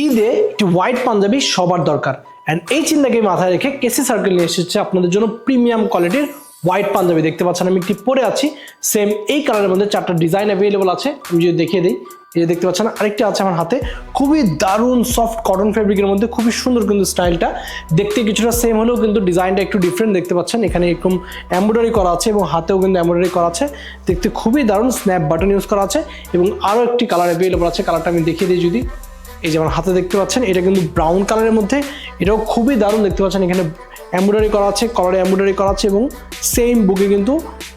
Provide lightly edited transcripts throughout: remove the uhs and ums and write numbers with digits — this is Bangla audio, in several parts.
ঈদে একটি হোয়াইট পাঞ্জাবি সবার দরকার অ্যান্ড এই চিন্তাকে মাথায় রেখে কেসি সার্কেল নিয়ে এসেছে আপনাদের জন্য প্রিমিয়াম কোয়ালিটির হোয়াইট পাঞ্জাবি। দেখতে পাচ্ছেন আমি একটি পরে আছি, সেম এই কালারের মধ্যে 4টা ডিজাইন অ্যাভেলেবল আছে। আমি যদি দেখিয়ে দিই, এই যে দেখতে পাচ্ছেন আরেকটা আছে আমার হাতে, খুবই দারুণ সফট কটন ফেব্রিকের মধ্যে, খুবই সুন্দর কিন্তু স্টাইলটা। দেখতে কিছুটা সেম হলেও কিন্তু ডিজাইনটা একটু ডিফারেন্ট। দেখতে পাচ্ছেন এখানে এরকম এমব্রয়ডারি করা আছে এবং হাতেও কিন্তু এমব্রয়ডারি করা আছে, দেখতে খুবই দারুণ। স্ন্যাপ বাটন ইউজ করা আছে এবং আরও একটি কালার অ্যাভেলেবল আছে। কালারটা আমি দেখিয়ে দিই, যদি এই যে আমার হাতে দেখতে পাচ্ছেন, এটা কিন্তু ব্রাউন কালারের মধ্যে, এটাও খুবই দারুণ। দেখতে পাচ্ছেন এখানে এমব্রয়ডারি করা আছে, কলারে এমব্রয়ডারি করা আছে এবং সেম বুকে কিন্তু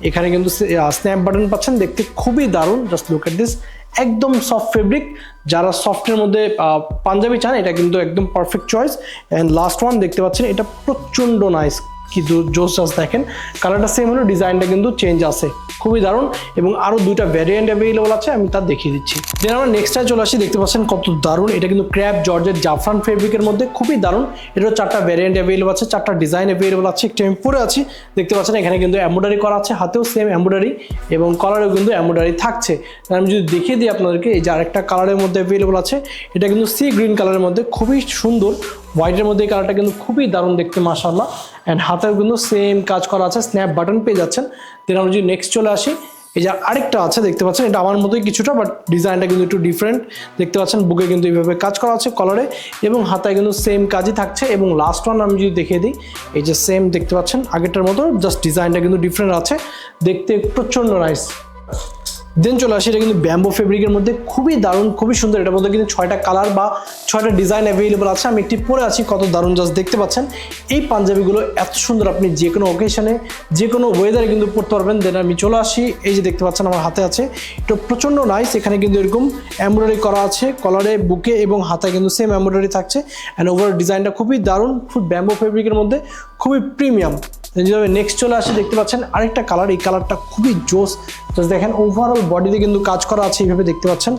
এখানে কিন্তু স্ন্যাপ বাটন পাচ্ছেন, দেখতে খুবই দারুণ। জাস্ট লুক এট দিস, একদম সফট ফেব্রিক। যারা সফটের মধ্যে পাঞ্জাবি চান, এটা কিন্তু একদম perfect choice. And last one দেখতে পাচ্ছেন, এটা প্রচণ্ড নাইস, কি জোস জাস্ট দেখেন, কালারটা সেম হলো, ডিজাইনটা কিন্তু চেঞ্জ আছে, খুবই দারুণ। এবং আরও দুইটা ভ্যারিয়েন্ট অ্যাভেলেবল আছে, আমি তা দেখিয়ে দিচ্ছি। দেন আমরা নেক্সটটায় চলে আসি। দেখতে পাচ্ছেন কত দারুণ, এটা কিন্তু ক্র্যাপ জর্জেট জাফরান ফেব্রিকের মধ্যে, খুবই দারুণ। এটারও 4টা ভ্যারিয়েন্ট অ্যাভেলেবল আছে, 4টা ডিজাইন অ্যাভেলেবল আছে। একটি আমি পরে আছি, দেখতে পাচ্ছেন এখানে কিন্তু এমব্রয়ডারি করা আছে, হাতেও সেম এমব্রয়ডারি এবং কলারেও কিন্তু এমব্রয়ডারি থাকছে। আমি যদি দেখিয়ে দিই আপনাদেরকে, এই যে আরেকটা কালারের মধ্যে অ্যাভেলেবল আছে, এটা কিন্তু সি গ্রিন কালারের মধ্যে, খুবই সুন্দর। হোয়াইটের মধ্যে এই কালারটা কিন্তু খুবই দারুণ দেখতে, মাশাআল্লাহ। অ্যান্ড হাতেও কিন্তু সেম কাজ করা আছে, স্ন্যাপ বাটন পেয়ে যাচ্ছেন। দেন আমরা যদি নেক্সট চলে আসি, এই যে আরেকটা আছে, দেখতে পাচ্ছেন এটা আমার মতোই কিছুটা, বাট ডিজাইনটা কিন্তু একটু ডিফারেন্ট। দেখতে পাচ্ছেন বুকে কিন্তু এইভাবে কাজ করা আছে কলারে, এবং হাতায় কিন্তু সেম কাজই থাকছে। এবং লাস্ট ওয়ান আমি যদি দেখিয়ে দিই, এই যে সেম দেখতে পাচ্ছেন আগেরটার মতো, জাস্ট ডিজাইনটা কিন্তু ডিফারেন্ট আছে, দেখতে প্রচণ্ড নাইস। দেন চলে আসি, এটা কিন্তু ব্যাম্বো ফেব্রিকের মধ্যে, খুবই দারুণ, খুবই সুন্দর। এটার মধ্যে কিন্তু 6টা কালার বা 6টা ডিজাইন অ্যাভেলেবল আছে। আমি একটি পরে আছি, কত দারুণ জাস্ট দেখতে পাচ্ছেন। এই পাঞ্জাবিগুলো এত সুন্দর, আপনি যে কোনো অকেশনে, যে কোনো ওয়েদারে কিন্তু পরতে পারবেন। দেন আমি চলে আসি, এই যে দেখতে পাচ্ছেন আমার হাতে আছে, এটা প্রচণ্ড নাইস। এখানে কিন্তু এরকম এমব্রয়ডারি করা আছে কলারে, বুকে এবং হাতায় কিন্তু সেম এমব্রয়ডারি থাকছে। অ্যান্ড ওভারঅল ডিজাইনটা খুবই দারুণ, খুব ব্যাম্বো ফেব্রিকের মধ্যে, খুবই প্রিমিয়াম। যেভাবে নেক্সট চলে আসে, দেখতে পাচ্ছেন আরেকটা কালার, এই কালারটা খুবই জোস। জাস্ট দেখেন ওভারঅল বডিতে কিন্তু কাজ করা আছে, এইভাবে দেখতে পাচ্ছেন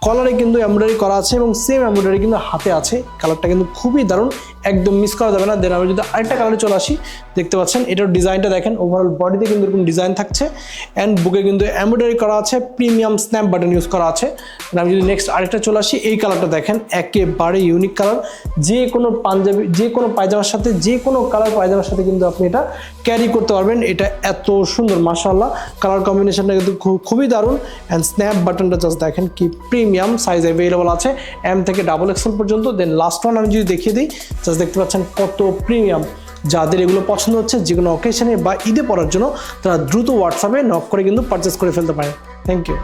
কলারে কিন্তু এমব্রয়ডারি করা আছে এবং সেম এমব্রয়ডারি কিন্তু হাতে আছে। কালারটা কিন্তু খুবই দারুণ, একদম মিস করা যাবে না। দেন আমি যদি আরেকটা কালারে চলে আসি, দেখতে পাচ্ছেন এটার ডিজাইনটা দেখেন, ওভারঅল বডিতে কিন্তু এরকম ডিজাইন থাকছে অ্যান্ড বুকে কিন্তু এমব্রয়ডারি করা আছে, প্রিমিয়াম স্ন্যাপ বাটন ইউজ করা আছে। আমি যদি নেক্সট আরেকটা চলে আসি, এই কালারটা দেখেন, একেবারে ইউনিক কালার। যে কোনো পাঞ্জাবি, যে কোনো পায়জামার সাথে, যে কোনো কালার পায়জামার সাথে কিন্তু আপনি এটা ক্যারি করতে পারবেন। এটা এত সুন্দর, মাশাআল্লাহ, কালার কম্বিনেশনটা কিন্তু খুবই দারুণ। অ্যান্ড স্ন্যাপ বাটনটা জাস্ট দেখেন, কি প্রিমিয়াম। সাইজ অ্যাভেলেবল আছে M থেকে XXL পর্যন্ত। দেন লাস্ট ওয়ান আমি যদি দেখিয়ে দিই, জাস্ট দেখতে পাচ্ছেন কত প্রিমিয়াম। যাদের এগুলো পছন্দ হচ্ছে, যে কোনো অকেশনে বা ঈদে পরার জন্য, তারা দ্রুত হোয়াটসঅ্যাপে নক করে কিন্তু পারচেস করে ফেলতে পারে। Thank you.